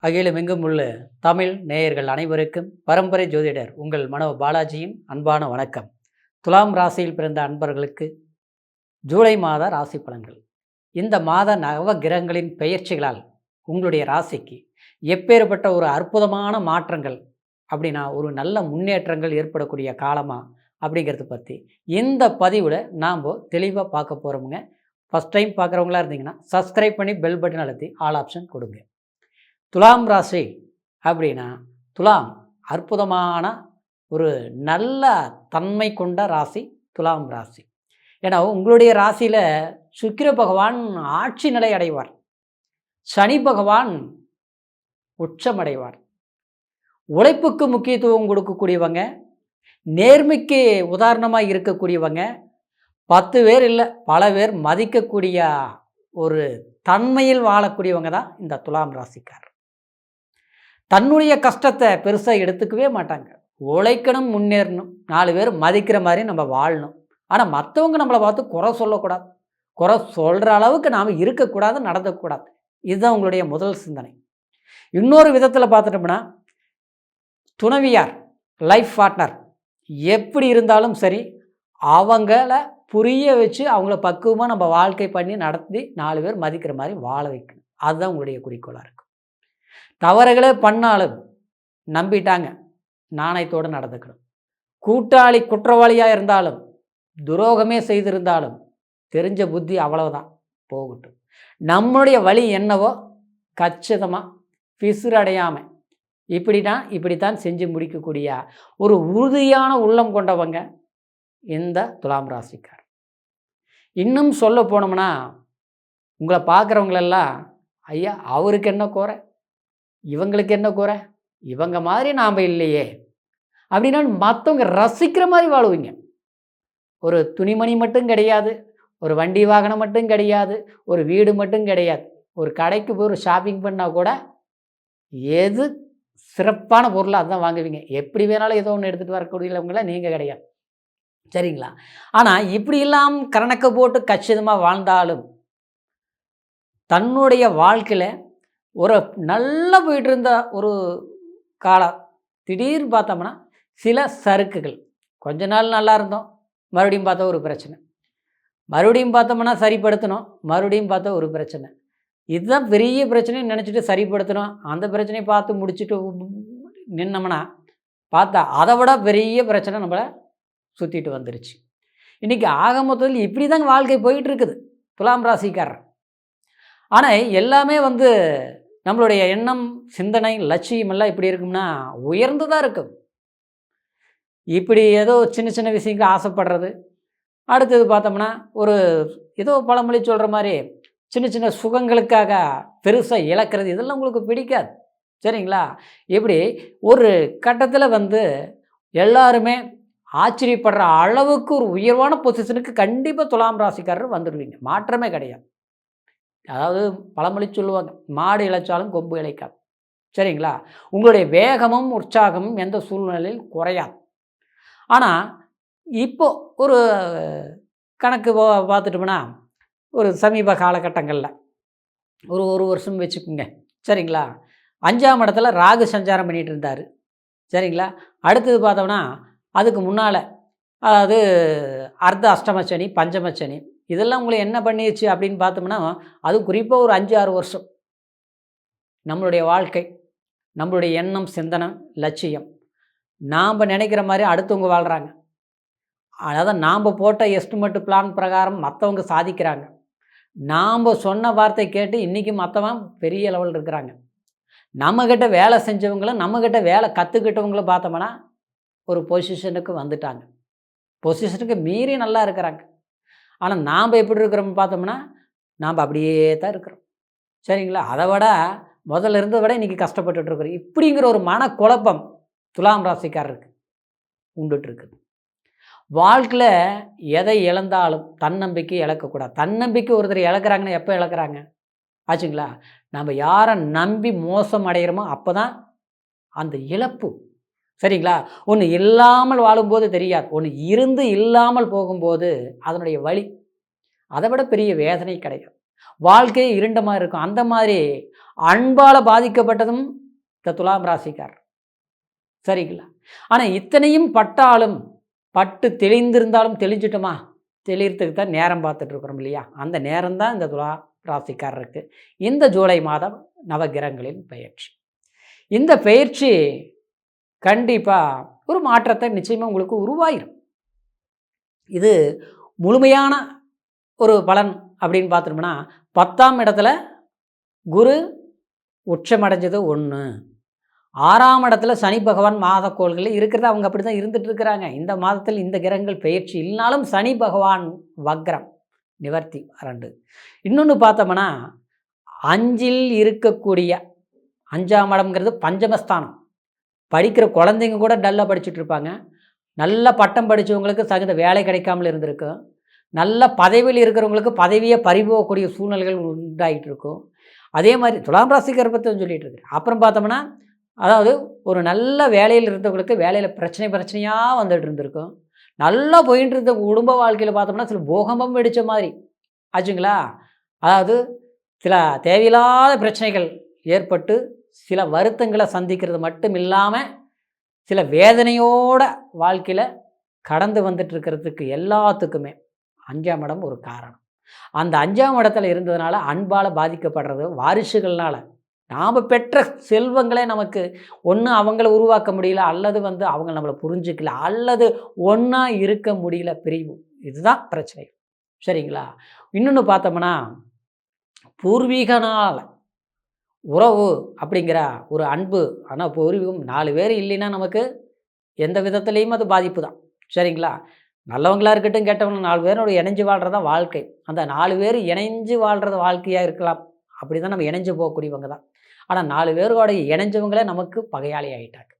அகிலமெங்கும் உள்ள தமிழ் நேயர்கள் அனைவருக்கும் பரம்பரை ஜோதிடர் உங்கள் மனோ பாலாஜியின் அன்பான வணக்கம். துலாம் ராசியில் பிறந்த அன்பர்களுக்கு ஜூலை மாத ராசி பலன்கள். இந்த மாத நவ கிரகங்களின் பெயர்ச்சிகளால் உங்களுடைய ராசிக்கு எப்பேற்பட்ட ஒரு அற்புதமான மாற்றங்கள் அப்படின்னா ஒரு நல்ல முன்னேற்றங்கள் ஏற்படக்கூடிய காலமா அப்படிங்கிறத பற்றி இந்த பதிவில் நாம் தெளிவாக பார்க்க போகிறோமுங்க. ஃபஸ்ட் டைம் பார்க்குறவங்களா இருந்தீங்கன்னா சப்ஸ்கிரைப் பண்ணி பெல் பட்டன் அழுத்தி ஆல் ஆப்ஷன் கொடுங்க. துலாம் ராசி அப்படின்னா துலாம் அற்புதமான ஒரு நல்ல தன்மை கொண்ட ராசி துலாம் ராசி. ஏன்னா உங்களுடைய ராசியில் சுக்கிர பகவான் ஆட்சி நிலை அடைவார், சனி பகவான் உச்சமடைவார். உழைப்புக்கு முக்கியத்துவம் கொடுக்கக்கூடியவங்க, நேர்மைக்கு உதாரணமாக இருக்கக்கூடியவங்க, 10 பேர் இல்லை பல பேர் மதிக்கக்கூடிய ஒரு தன்மையில் வாழக்கூடியவங்க தான் இந்த துலாம் ராசிக்காரர். தன்னுடைய கஷ்டத்தை பெருசாக எடுத்துக்கவே மாட்டாங்க. உழைக்கணும், முன்னேறணும், 4 பேர் மதிக்கிற மாதிரி நம்ம வாழணும். ஆனால் மற்றவங்க நம்மளை பார்த்து குறை சொல்லக்கூடாது, குறை சொல்கிற அளவுக்கு நாம் இருக்கக்கூடாது, நடந்தக்கூடாது. இதுதான் உங்களுடைய முதல் சிந்தனை. இன்னொரு விதத்தில் பார்த்துட்டோம்னா துணைவியார், லைஃப் பார்ட்னர் எப்படி இருந்தாலும் சரி அவங்கள புரிய வச்சு அவங்கள பக்குவமாக நம்ம வாழ்க்கை பண்ணி நடத்தி 4 பேர் மதிக்கிற மாதிரி வாழ வைக்கணும். அதுதான் உங்களுடைய குறிக்கோளாக இருக்கும். தவறுகளே பண்ணாலும் நம்பிட்டாங்க, நாணயத்தோடு நடந்துக்கணும். கூட்டாளி குற்றவாளியாக இருந்தாலும் துரோகமே செய்திருந்தாலும் தெரிஞ்ச புத்தி அவ்வளவுதான், போகட்டும். நம்மளுடைய வழி என்னவோ கச்சிதமாக பிசுறடையாமல் இப்படித்தான் செஞ்சு முடிக்கக்கூடிய ஒரு உறுதியான உள்ளம் கொண்டவங்க இந்த துலாம் ராசிக்கார். இன்னும் சொல்ல போனோம்னா உங்களை பார்க்குறவங்களெல்லாம் ஐயா அவருக்கு என்ன குறை, இவங்களுக்கு என்ன குறை, இவங்க மாதிரி நாம் இல்லையே அப்படின்னா மற்றவங்க ரசிக்கிற மாதிரி வாழுவீங்க. ஒரு துணிமணி மட்டும் கிடையாது, ஒரு வண்டி வாகனம் மட்டும் கிடையாது, ஒரு வீடு மட்டும் கிடையாது. ஒரு கடைக்கு போய் ஒரு ஷாப்பிங் பண்ணால் கூட எது சிறப்பான பொருளாக அதுதான் வாங்குவீங்க. எப்படி வேணாலும் ஏதோ ஒன்று எடுத்துகிட்டு வரக்கூடியவங்கள நீங்கள் கிடையாது, சரிங்களா? ஆனால் இப்படி இல்லாமல் கணக்கு போட்டு கச்சிதமாக வாழ்ந்தாலும் தன்னுடைய வாழ்க்கையில் ஒரு நல்லா போயிட்டு இருந்த ஒரு காலம் திடீர்னு பார்த்தோம்னா சில சறுக்குகள், கொஞ்ச நாள் நல்லா இருந்தோம், மறுபடியும் பார்த்தா ஒரு பிரச்சனை, மறுபடியும் பார்த்தோம்னா சரிப்படுத்தணும், மறுபடியும் பார்த்தா ஒரு பிரச்சனை. இதுதான் பெரிய பிரச்சனைன்னு நினச்சிட்டு சரிப்படுத்தணும், அந்த பிரச்சனையை பார்த்து முடிச்சுட்டு நின்னோம்னா பார்த்தா அதை விட பெரிய பிரச்சனை நம்மளை சுற்றிட்டு வந்துருச்சு. இன்றைக்கி ஆக மொத்தத்தில் இப்படி தாங்க வாழ்க்கை போயிட்டு இருக்குது துலாம் ராசிக்காரர். ஆனால் எல்லாமே நம்மளுடைய எண்ணம், சிந்தனை, லட்சியம் எல்லாம் இப்படி இருக்கும்னா உயர்ந்து தான் இருக்கும். இப்படி ஏதோ சின்ன சின்ன விஷயங்கள் ஆசைப்படுறது, அடுத்தது பார்த்தோம்னா ஒரு ஏதோ பழமொழி சொல்கிற மாதிரி சின்ன சின்ன சுகங்களுக்காக பெருசாக இழக்கிறது, இதெல்லாம் உங்களுக்கு பிடிக்காது, சரிங்களா? இப்படி ஒரு கட்டத்தில் எல்லாருமே ஆச்சரியப்படுற அளவுக்கு ஒரு உயர்வான பொசிஷனுக்கு கண்டிப்பாக துலாம் ராசிக்காரர் வந்துடுவீங்க, மாற்றமே கிடையாது. அதாவது பழமொழி சொல்லுவாங்க, மாடு இழைச்சாலும் கொம்பு இழைக்காது, சரிங்களா? உங்களுடைய வேகமும் உற்சாகமும் எந்த சூழ்நிலையில் குறையாது. ஆனால் இப்போ ஒரு கணக்கு பார்த்துட்டோம்னா ஒரு சமீப காலகட்டங்களில் ஒரு வருஷம் வச்சுக்கோங்க, சரிங்களா? 5ஆம் இடத்துல ராகு சஞ்சாரம் பண்ணிகிட்டு இருந்தார், சரிங்களா? அடுத்தது பார்த்தோம்னா அதுக்கு முன்னால் அதாவது அர்த்த அஷ்டமச்சனி, பஞ்சமச்சனி, இதெல்லாம் உங்களை என்ன பண்ணிடுச்சு அப்படின்னு பார்த்தோம்னா அது குறிப்பாக ஒரு 5-6 வருஷம் நம்மளுடைய வாழ்க்கை, நம்மளுடைய எண்ணம், சிந்தனை, லட்சியம் நாம் நினைக்கிற மாதிரி அடுத்தவங்க வாழ்கிறாங்க. அதாவது நாம் போட்ட எஸ்டிமேட்டு பிளான் பிரகாரம் மற்றவங்க சாதிக்கிறாங்க. நாம் சொன்ன வார்த்தை கேட்டு இன்றைக்கி மற்றவன் பெரிய லெவலில் இருக்கிறாங்க. நம்மக்கிட்ட வேலை செஞ்சவங்களும் நம்மக்கிட்ட வேலை கற்றுக்கிட்டவங்களும் பார்த்தோம்னா ஒரு பொசிஷனுக்கு வந்துட்டாங்க, பொசிஷனுக்கு மீறி நல்லா இருக்கிறாங்க. ஆனால் நாம் எப்படி இருக்கிறோம்னு பார்த்தோம்னா நாம் அப்படியே தான் இருக்கிறோம், சரிங்களா? அதை விட முதல்ல இருந்ததை விட இன்றைக்கி கஷ்டப்பட்டுருக்குறோம். இப்படிங்கிற ஒரு மனக்குழப்பம் துலாம் ராசிக்காரருக்கு உண்டுட்டுருக்குது. வாழ்க்கையில் எதை இழந்தாலும் தன்னம்பிக்கை இழக்கக்கூடாது. தன்னம்பிக்கை ஒருத்தர் இழக்கிறாங்கன்னா எப்போ இழக்கிறாங்க ஆச்சுங்களா? நம்ம யாரை நம்பி மோசம் அடைகிறோமோ அப்போ தான் அந்த இழப்பு, சரிங்களா? ஒன்று இல்லாமல் வாழும்போது தெரியாது, ஒன்று இருந்து இல்லாமல் போகும்போது அதனுடைய வலி அதை விட பெரிய வேதனை கிடையாது. வாழ்க்கை இருண்ட மாதிரி இருக்கும். அந்த மாதிரி அன்பால் பாதிக்கப்பட்டதும் இந்த துலாம் ராசிக்கார். சரிங்களா? ஆனால் இத்தனையும் பட்டாலும் பட்டு தெளிந்திருந்தாலும் தெளிஞ்சிட்டோமா? தெளிகிறதுக்கு தான் நேரம் பார்த்துட்ருக்குறோம் இல்லையா? அந்த நேரம் தான் இந்த துலா ராசிக்காரருக்கு இந்த ஜூலை மாதம் நவகிரகங்களின் பெயர்ச்சி. இந்த பெயர்ச்சி கண்டிப்பாக ஒரு மாற்றத்தை நிச்சயமாக உங்களுக்கு உருவாயிரும். இது முழுமையான ஒரு பலன் அப்படின்னு பார்த்தோம்னா 10ஆம் இடத்துல குரு உச்சமடைஞ்சது 1, 6ஆம் இடத்துல சனி பகவான் மாதக்கோள்கள் இருக்கிறது. அவங்க அப்படி தான் இருந்துட்டு இருக்கிறாங்க. இந்த மாதத்தில் இந்த கிரகங்கள் பெயர்ச்சி இல்லைனாலும் சனி பகவான் வக்ரம் நிவர்த்தி 2. இன்னொன்று பார்த்தோம்னா 5இல் இருக்கக்கூடிய 5ஆம் இடம்ங்கிறது பஞ்சமஸ்தானம். படிக்கிற குழந்தைங்க கூட டல்லாக படிச்சுட்டு இருப்பாங்க. நல்ல பட்டம் படித்தவங்களுக்கு தகுந்த வேலை கிடைக்காமல் இருந்திருக்கும். நல்ல பதவியில் இருக்கிறவங்களுக்கு பதவியை பறிபோகக்கூடிய சூழ்நிலைகள் உண்டாகிட்டு இருக்கும். அதே மாதிரி துலாம் ராசிக்காரரை பற்றி சொல்லிகிட்டு இருக்கு. அப்புறம் பார்த்தோம்னா அதாவது ஒரு நல்ல வேலையில் இருந்தவங்களுக்கு வேலையில் பிரச்சனையாக வந்துட்டு இருந்திருக்கும். நல்லா போயிட்டு இருந்த குடும்ப வாழ்க்கையில் பார்த்தோம்னா சில பூகம்பம் வெடித்த மாதிரி ஆச்சுங்களா? அதாவது சில தேவையில்லாத பிரச்சனைகள் ஏற்பட்டு சில வருத்தங்களை சந்திக்கிறது மட்டும் இல்லாமல் சில வேதனையோட வாழ்க்கையில் கடந்து வந்துட்டு இருக்கிறதுக்கு எல்லாத்துக்குமே 5ஆம் இடம் ஒரு காரணம். அந்த 5ஆம் இடத்துல இருந்ததுனால அன்பால் பாதிக்கப்படுறது வாரிசுகள்னால. நாம் பெற்ற செல்வங்களே நமக்கு ஒன்று அவங்கள உருவாக்க முடியல, அல்லது அவங்க நம்மளை புரிஞ்சிக்கல, அல்லது ஒன்றா இருக்க முடியல, பிரிவு. இதுதான் பிரச்சனை. சரிங்களா? இன்னொன்று பார்த்தோம்னா பூர்வீகனால் உறவு அப்படிங்கிற ஒரு அன்பு. ஆனால் பூர்வீகம் 4 பேர் இல்லைன்னா நமக்கு எந்த விதத்துலேயும் அது பாதிப்பு தான். சரிங்களா? நல்லவங்களாக இருக்கட்டும் கெட்டவங்க 4 பேரோட இணைஞ்சு வாழ்கிறது தான் வாழ்க்கை. அந்த 4 பேர் இணைஞ்சு வாழ்கிறது வாழ்க்கையாக இருக்கலாம். அப்படி தான் நம்ம இணைஞ்சு போகக்கூடியவங்க தான். ஆனால் 4 பேரோட இணைஞ்சவங்களே நமக்கு பகையாளி ஆகிட்டாங்க.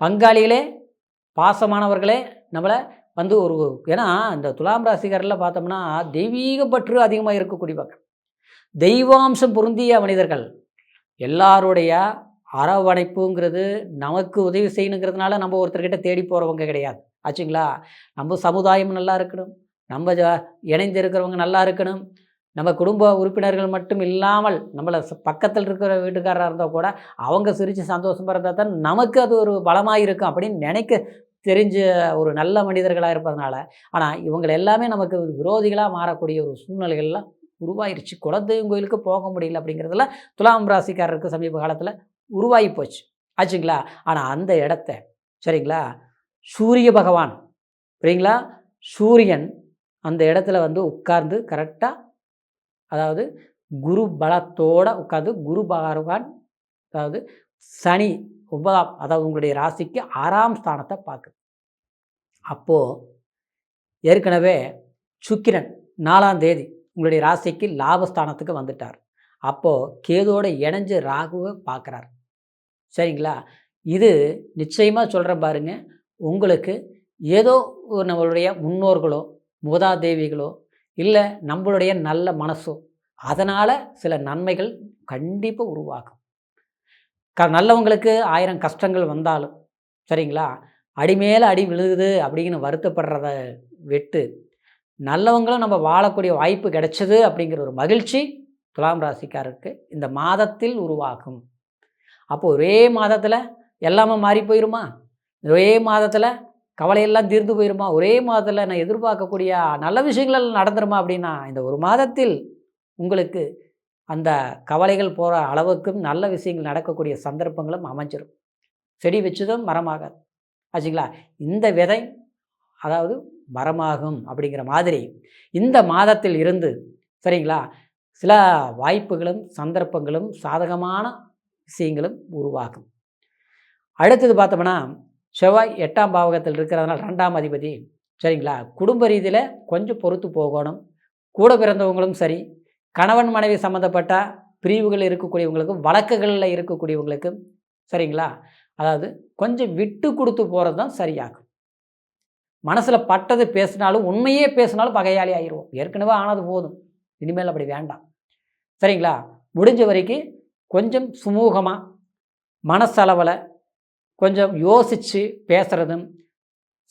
பங்காளிகளே பாசமானவர்களே நம்மளை ஒரு ஏன்னா இந்த துலாம் ராசிக்காரில் பார்த்தோம்னா தெய்வீக பற்று அதிகமாக இருக்கக்கூடியவங்க, தெய்வாம்சம் பொருந்திய மனிதர்கள். எல்லாருடைய அரவணைப்புங்கிறது நமக்கு உதவி செய்யணுங்கிறதுனால நம்ம ஒருத்தர்கிட்ட தேடி போகிறவங்க கிடையாது ஆச்சுங்களா? நம்ம சமுதாயம் நல்லா இருக்கணும், நம்ம இணைந்து இருக்கிறவங்க நல்லா இருக்கணும், நம்ம குடும்ப உறுப்பினர்கள் மட்டும் இல்லாமல் நம்மளை பக்கத்தில் இருக்கிற வீட்டுக்காரராக இருந்தால் கூட அவங்க சிரித்து சந்தோஷமாக இருந்தால் தான் நமக்கு அது ஒரு பலமாக இருக்கும் அப்படின்னு நினைக்க தெரிஞ்ச ஒரு நல்ல மனிதர்களாக இருப்பதனால. ஆனால் இவங்க எல்லாமே நமக்கு விரோதிகளாக மாறக்கூடிய ஒரு சூழ்நிலைகள்லாம் உருவாயிருச்சு. குலதெய்வம் கோயிலுக்கு போக முடியல அப்படிங்கிறதுல துலாம் ராசிக்காரருக்கு சமீப காலத்தில் உருவாகி போச்சு ஆச்சுங்களா? ஆனால் அந்த இடத்த சரிங்களா சூரிய பகவான் சரிங்களா, சூரியன் அந்த இடத்துல உட்கார்ந்து கரெக்டாக, அதாவது குரு பலத்தோடு உட்கார்ந்து குரு பகவான் அதாவது சனி 9ஆம், அதாவது உங்களுடைய ராசிக்கு 6ஆம் ஸ்தானத்தை பார்க்குது. அப்போது ஏற்கனவே சுக்கிரன் 4ஆம் தேதி உங்களுடைய ராசிக்கு லாபஸ்தானத்துக்கு வந்துட்டார். அப்போது கேதோடு இணைஞ்சு ராகுவை பார்க்குறார். சரிங்களா? இது நிச்சயமாக சொல்கிறேன் பாருங்க, உங்களுக்கு ஏதோ நம்மளுடைய முன்னோர்களோ மூதாதேவிகளோ இல்லை நம்மளுடைய நல்ல மனசோ அதனால் சில நன்மைகள் கண்டிப்பாக உருவாகும். நல்லவங்களுக்கு 1000 கஷ்டங்கள் வந்தாலும் சரிங்களா, அடிமேலே அடி விழுகுது அப்படின்னு வருத்தப்படுறத விட்டு நல்லவங்களும் நம்ம வாழக்கூடிய வாய்ப்பு கிடைச்சது அப்படிங்கிற ஒரு மகிழ்ச்சி துலாம் ராசிக்காரருக்கு இந்த மாதத்தில் உருவாகும். அப்போது ஒரே மாதத்தில் எல்லாமே மாறி போயிடுமா? ஒரே மாதத்தில் கவலையெல்லாம் தீர்ந்து போயிடுமா? ஒரே மாதத்தில் நான் எதிர்பார்க்கக்கூடிய நல்ல விஷயங்கள் நடந்துருமா? அப்படின்னா இந்த ஒரு மாதத்தில் உங்களுக்கு அந்த கவலைகள் போகிற அளவுக்கும் நல்ல விஷயங்கள் நடக்கக்கூடிய சந்தர்ப்பங்களும் அமைஞ்சிடும். செடி வச்சதும் மரமாகாது ஆச்சுங்களா? இந்த விதை அதாவது மரமாகும் அப்படிங்கிற மாதிரி இந்த மாதத்தில் இருந்து சரிங்களா சில வாய்ப்புகளும் சந்தர்ப்பங்களும் சாதகமான விஷயங்களும் உருவாகும். அடுத்தது பார்த்தோம்னா செவ்வாய் 8ஆம் பாவகத்தில் இருக்கிறதுனால 2ஆம் அதிபதி சரிங்களா, குடும்ப ரீதியில் கொஞ்சம் பொறுத்து போகணும். கூட பிறந்தவங்களும் சரி, கணவன் மனைவி சம்மந்தப்பட்ட பிரிவுகள் இருக்கக்கூடியவங்களுக்கும் வழக்குகளில் இருக்கக்கூடியவங்களுக்கும் சரிங்களா, அதாவது கொஞ்சம் விட்டு கொடுத்து போகிறது தான் சரியாகும். மனசில் பட்டது பேசினாலும் உண்மையே பேசினாலும் பகையாளி ஆகிடுவோம். ஏற்கனவே ஆனது போதும், இனிமேல் அப்படி வேண்டாம் சரிங்களா? முடிஞ்ச வரைக்கும் கொஞ்சம் சுமூகமாக மனசளவில் கொஞ்சம் யோசித்து பேசுகிறதும்,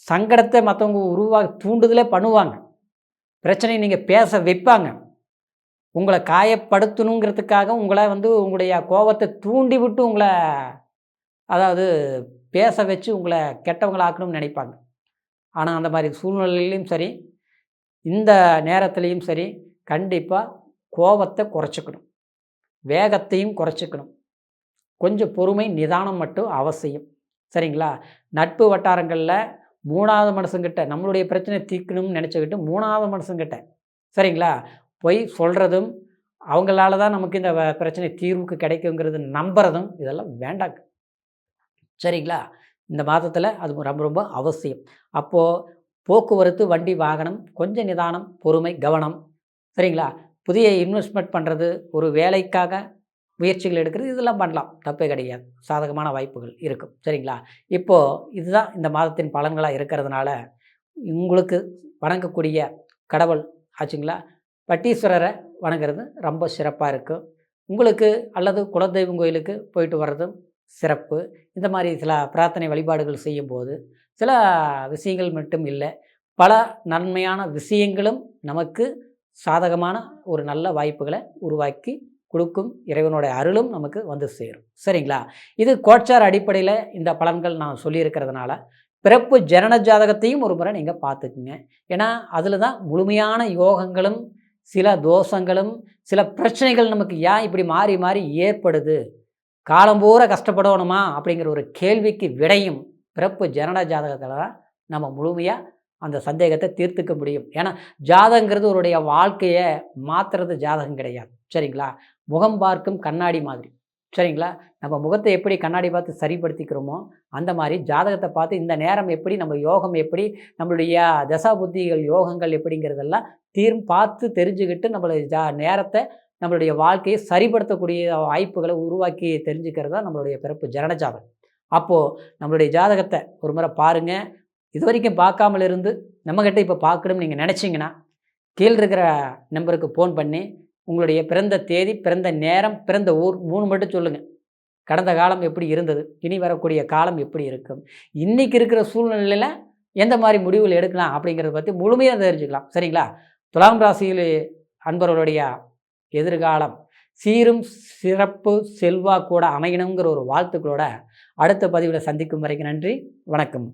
சங்கடத்தை மற்றவங்க தூண்டுதலே பண்ணுவாங்க, பிரச்சனையை நீங்கள் பேச வைப்பாங்க. உங்களை காயப்படுத்தணுங்கிறதுக்காக உங்களை வந்து உங்களுடைய கோபத்தை தூண்டி விட்டு உங்களை அதாவது பேச வச்சு உங்களை கெட்டவங்களாக்கணும்னு நினைப்பாங்க. ஆனால் அந்த மாதிரி சூழ்நிலையிலையும் சரி, இந்த நேரத்துலேயும் சரி, கண்டிப்பாக கோபத்தை குறைச்சிக்கணும், வேகத்தையும் குறைச்சிக்கணும். கொஞ்சம் பொறுமை, நிதானம் மட்டும் அவசியம். சரிங்களா? நட்பு வட்டாரங்களில் 3வது மனுஷங்கிட்ட நம்மளுடைய பிரச்சனை தீர்க்கணும்னு நினச்சிக்கிட்டு 3வது மனுஷங்கிட்ட சரிங்களா போய் சொல்கிறதும், அவங்களால தான் நமக்கு இந்த பிரச்சனை தீர்வுக்கு கிடைக்குங்கிறது நம்புறதும் இதெல்லாம் வேண்டாங்க. சரிங்களா? இந்த மாதத்தில் அது ரொம்ப ரொம்ப அவசியம். அப்போது போக்குவரத்து, வண்டி, வாகனம் கொஞ்சம் நிதானம், பொறுமை, கவனம். சரிங்களா? புதிய இன்வெஸ்ட்மெண்ட் பண்ணுறது, ஒரு வேலைக்காக முயற்சிகள் எடுக்கிறது, இதெல்லாம் பண்ணலாம், தப்பே கிடையாது. சாதகமான வாய்ப்புகள் இருக்கும். சரிங்களா? இப்போது இதுதான் இந்த மாதத்தின் பலன்களாக இருக்கிறதுனால உங்களுக்கு வணங்கக்கூடிய கடவுள் ஆச்சுங்களா, பட்டீஸ்வரரை வணங்குறது ரொம்ப சிறப்பாக இருக்கும். உங்களுக்கு அல்லது குலதெய்வம் கோயிலுக்கு போயிட்டு வர்றதும் சிறப்பு. இந்த மாதிரி சில பிரார்த்தனை வழிபாடுகள் செய்யும்போது சில விஷயங்கள் மட்டும் இல்லை, பல நன்மையான விஷயங்களும் நமக்கு சாதகமான ஒரு நல்ல வாய்ப்புகளை உருவாக்கி கொடுக்கும். இறைவனோட அருளும் நமக்கு வந்து சேரும். சரிங்களா? இது கோட்சார் அடிப்படையில் இந்த பலன்கள் நான் சொல்லியிருக்கிறதுனால பிறப்பு ஜனன ஜாதகத்தையும் ஒரு முறை நீங்கள் பார்த்துக்குங்க. ஏன்னா அதில் தான் முழுமையான யோகங்களும் சில தோஷங்களும் சில பிரச்சனைகள் நமக்கு ஏன் இப்படி மாறி மாறி ஏற்படுது, காலம் பூரா கஷ்டப்படணுமா அப்படிங்கிற ஒரு கேள்விக்கு விடையும் பிறப்பு ஜனன ஜாதகத்தில் தான் நம்ம முழுமையாக அந்த சந்தேகத்தை தீர்த்துக்க முடியும். ஏன்னா ஜாதகங்கிறது ஒருடைய வாழ்க்கையை மாற்றுறது ஜாதகம் கிடையாது. சரிங்களா? முகம் பார்க்கும் கண்ணாடி மாதிரி. சரிங்களா? நம்ம முகத்தை எப்படி கண்ணாடி பார்த்து சரிப்படுத்திக்கிறோமோ அந்த மாதிரி ஜாதகத்தை பார்த்து இந்த நேரம் எப்படி, நம்ம யோகம் எப்படி, நம்மளுடைய தசா புத்திகள் யோகங்கள் எப்படிங்கிறதெல்லாம் பார்த்து தெரிஞ்சுக்கிட்டு நம்மளுடைய நேரத்தை நம்மளுடைய வாழ்க்கையை சரிப்படுத்தக்கூடிய வாய்ப்புகளை உருவாக்கி தெரிஞ்சுக்கிறது தான் நம்மளுடைய பிறப்பு ஜனன ஜாதகம். அப்போது நம்மளுடைய ஜாதகத்தை ஒரு முறை பாருங்கள். இது வரைக்கும் பார்க்காமல் இருந்து நம்மக்கிட்ட இப்போ பார்க்கணும்னு நீங்கள் நினச்சிங்கன்னா கீழே இருக்கிற நம்பருக்கு ஃபோன் பண்ணி உங்களுடைய பிறந்த தேதி, பிறந்த நேரம், பிறந்த ஊர் 3 மட்டும் சொல்லுங்கள். கடந்த காலம் எப்படி இருந்தது, இனி வரக்கூடிய காலம் எப்படி இருக்கும், இன்றைக்கி இருக்கிற சூழ்நிலையில் எந்த மாதிரி முடிவுகள் எடுக்கலாம் அப்படிங்கிறத பற்றி முழுமையாக தெரிஞ்சுக்கலாம். சரிங்களா? துலாம் ராசியில் அன்பர்களுடைய எதிர்காலம் சீரும் சிறப்பு செல்வாக்கூட அமையணுங்கிற ஒரு வாழ்த்துக்களோட அடுத்த பதிவில் சந்திக்கும் வரைக்கும் நன்றி, வணக்கம்.